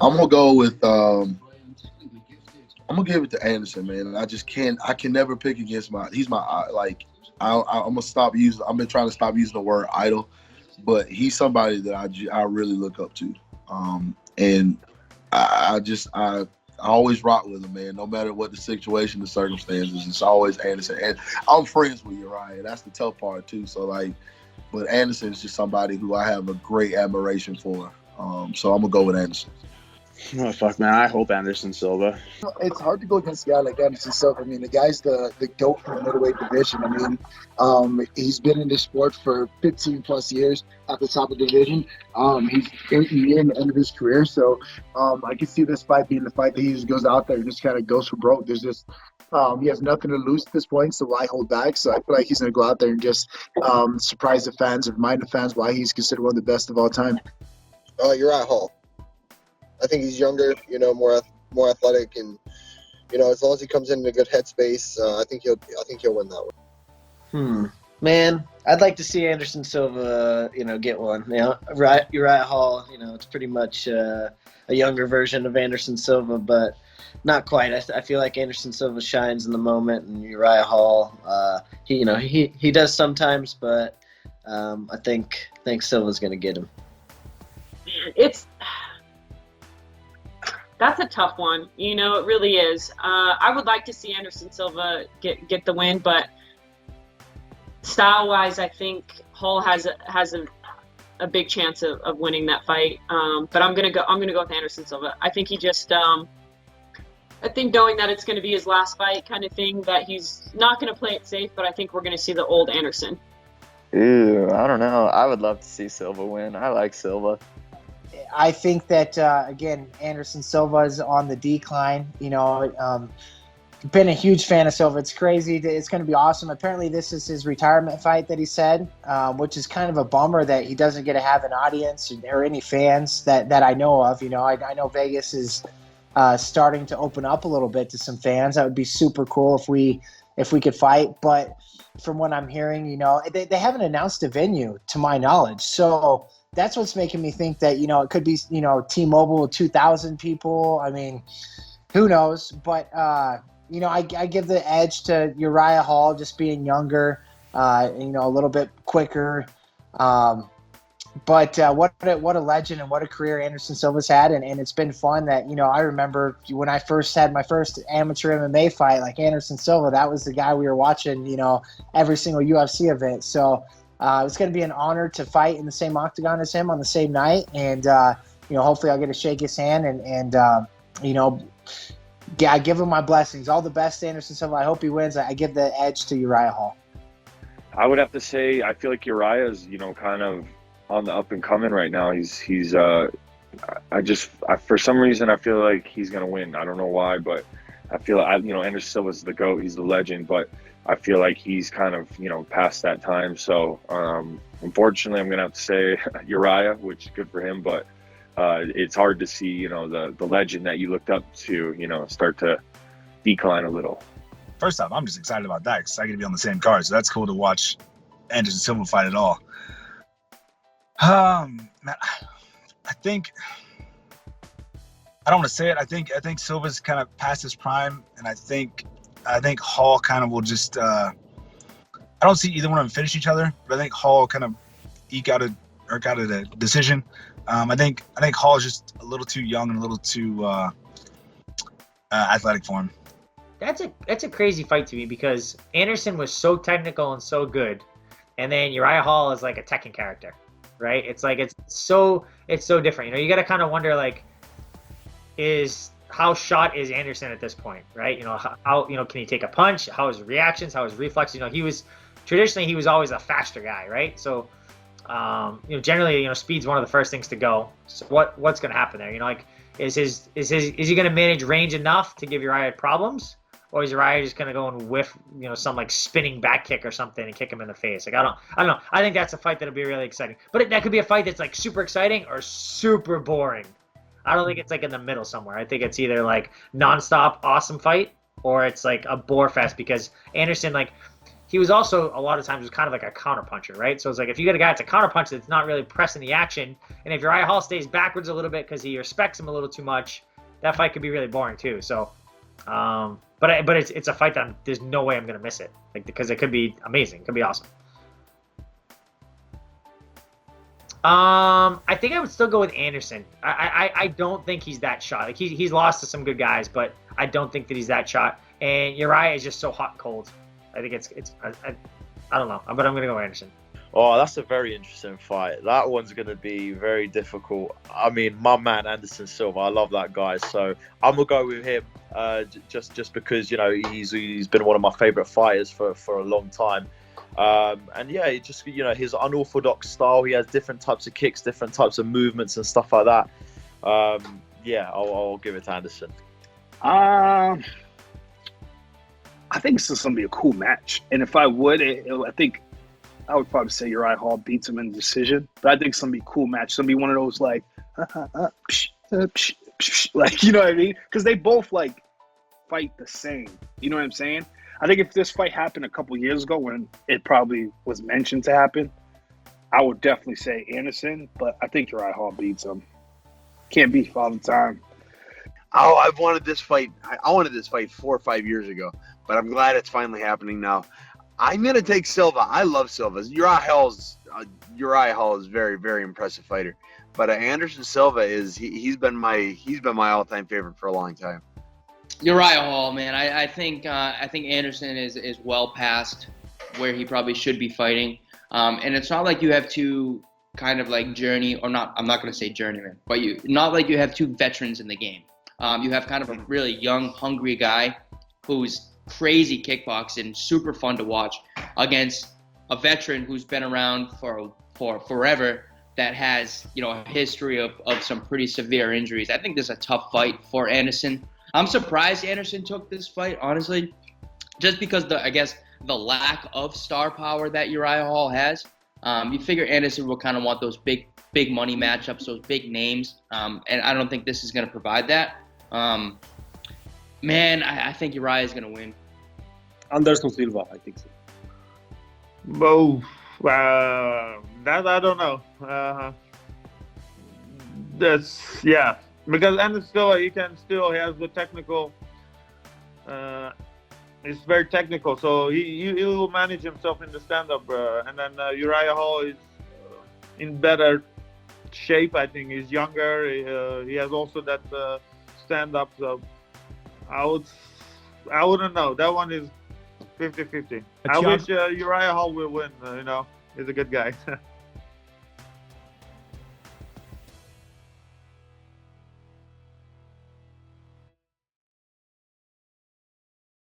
I'm gonna go with I'm gonna give it to Anderson, man. I can never pick against he's my like I'm gonna stop using. I've been trying to stop using the word idol, but he's somebody that I really look up to. And I always rock with him, man. No matter what the situation, the circumstances, it's always Anderson. And I'm friends with Uriah. That's the tough part too. So like, but Anderson is just somebody who I have a great admiration for. So I'm gonna go with Anderson. Oh, fuck, man. I hope Anderson Silva. It's hard to go against a guy like Anderson Silva. I mean, the guy's the GOAT for the middleweight division. I mean, he's been in this sport for 15 plus years at the top of the division. He's near the end of his career. So I can see this fight being the fight that he just goes out there and just kind of goes for broke. There's just he has nothing to lose at this point, so why hold back? So I feel like he's going to go out there and just surprise the fans or remind the fans why he's considered one of the best of all time. Uriah Hall. I think he's younger, more athletic, and as long as he comes in a good headspace, I think he'll win that one. Man, I'd like to see Anderson Silva, get one. Uriah Hall, it's pretty much a younger version of Anderson Silva, but not quite. I feel like Anderson Silva shines in the moment, and Uriah Hall, he does sometimes, but I think Silva's going to get him. That's a tough one. It really is. I would like to see Anderson Silva get the win, but style-wise, I think Hall has a big chance of winning that fight. But I'm gonna go with Anderson Silva. I think he just I think knowing that it's going to be his last fight, kind of thing, that he's not going to play it safe. But I think we're going to see the old Anderson. Ooh, I don't know. I would love to see Silva win. I like Silva. I think that, again, Anderson Silva is on the decline. Been a huge fan of Silva. It's crazy. It's going to be awesome. Apparently, this is his retirement fight that he said, which is kind of a bummer that he doesn't get to have an audience or any fans that I know of. I know Vegas is starting to open up a little bit to some fans. That would be super cool if we could fight. But from what I'm hearing, they haven't announced a venue to my knowledge. So that's what's making me think that, it could be, T-Mobile with 2,000 people. I mean, who knows? But, I give the edge to Uriah Hall just being younger, a little bit quicker. But what a legend and what a career Anderson Silva's had. And it's been fun that, I remember when I first had my first amateur MMA fight, like Anderson Silva, that was the guy we were watching, every single UFC event. So it's going to be an honor to fight in the same octagon as him on the same night. And, hopefully I'll get to shake his hand and I give him my blessings. All the best to Anderson Silva. I hope he wins. I give the edge to Uriah Hall. I would have to say I feel like Uriah is, kind of on the up and coming right now. He's for some reason I feel like he's gonna win. I don't know why, but I feel Anderson Silva's the GOAT. He's the legend, but I feel like he's kind of past that time. So unfortunately, I'm gonna have to say Uriah, which is good for him, but it's hard to see the legend that you looked up to start to decline a little. First off, I'm just excited about that because I get to be on the same card, so that's cool to watch Anderson Silva fight at all. Man, I think I don't want to say it. I think Silva's kind of past his prime, and I think Hall kind of will just. I don't see either one of them finish each other, but I think Hall kind of eke out a decision. I think Hall is just a little too young and a little too athletic for him. That's a crazy fight to me because Anderson was so technical and so good, and then Uriah Hall is like a Tekken character, right? It's like it's so different. You got to kind of wonder how shot is Anderson at this point, right? How can he take a punch? How his reactions? How his reflexes? He was always a faster guy, right? So generally speed's one of the first things to go. So what's going to happen there? Is he going to manage range enough to give Uriah problems? Or is Uriah just going to go and whiff, some spinning back kick or something and kick him in the face? I don't know. I think that's a fight that'll be really exciting. But that could be a fight that's super exciting or super boring. I don't think it's in the middle somewhere. I think it's either nonstop awesome fight or it's a bore fest because Anderson he was also a lot of times was kind of like a counterpuncher, right? So it's like if you get a guy that's a counterpuncher that's not really pressing the action, and if Uriah Hall stays backwards a little bit because he respects him a little too much, that fight could be really boring too. So, but it's a fight that there's no way I'm gonna miss it, like because it could be amazing, it could be awesome. I think I would still go with Anderson. I don't think he's that shot. Like he's lost to some good guys, but I don't think that he's that shot. And Uriah is just so hot and cold. I think I don't know, but I'm gonna go Anderson. Oh, that's a very interesting fight. That one's going to be very difficult. I mean, my man Anderson Silva, I love that guy, so I'm gonna go with him. Just because he's been one of my favorite fighters for a long time. And yeah, it just his unorthodox style. He has different types of kicks, different types of movements and stuff like that. Yeah, I'll give it to Anderson. I think this is going to be a cool match. And if I would, I think I would probably say Uriah Hall beats him in decision. But I think it's going to be a cool match. It's going to be one of those like, like, you know what I mean? Because they both like fight the same. You know what I'm saying? I think if this fight happened a couple years ago when it probably was mentioned to happen, I would definitely say Anderson. But I think Uriah Hall beats him. Can't beat all the time. Oh, I've wanted this fight. I wanted this fight 4 or 5 years ago, but I'm glad it's finally happening now. I'm gonna take Silva. I love Silva. Uriah Hall is a very, very impressive fighter, but Anderson Silva he's been my all-time favorite for a long time. Uriah Hall, man. I think Anderson is well past where he probably should be fighting, and it's not like you have two kind of like journey or not. I'm not gonna say journeyman, but not like you have two veterans in the game. You have kind of a really young, hungry guy who's crazy kickboxing, super fun to watch, against a veteran who's been around for forever that has a history of some pretty severe injuries. I think this is a tough fight for Anderson. I'm surprised Anderson took this fight, honestly, just because the lack of star power that Uriah Hall has. You figure Anderson will kind of want those big money matchups, those big names, and I don't think this is going to provide that. Man, I think Uriah is going to win. Anderson Silva, I think so. Both. That I don't know. Because Anderson Silva, he has the technical. It's very technical, so he will manage himself in the stand-up, and then Uriah Hall is in better shape. I think he's younger. He has also that stand-up. So I wouldn't know. That one is 50-50. I wish Uriah Hall will win. He's a good guy.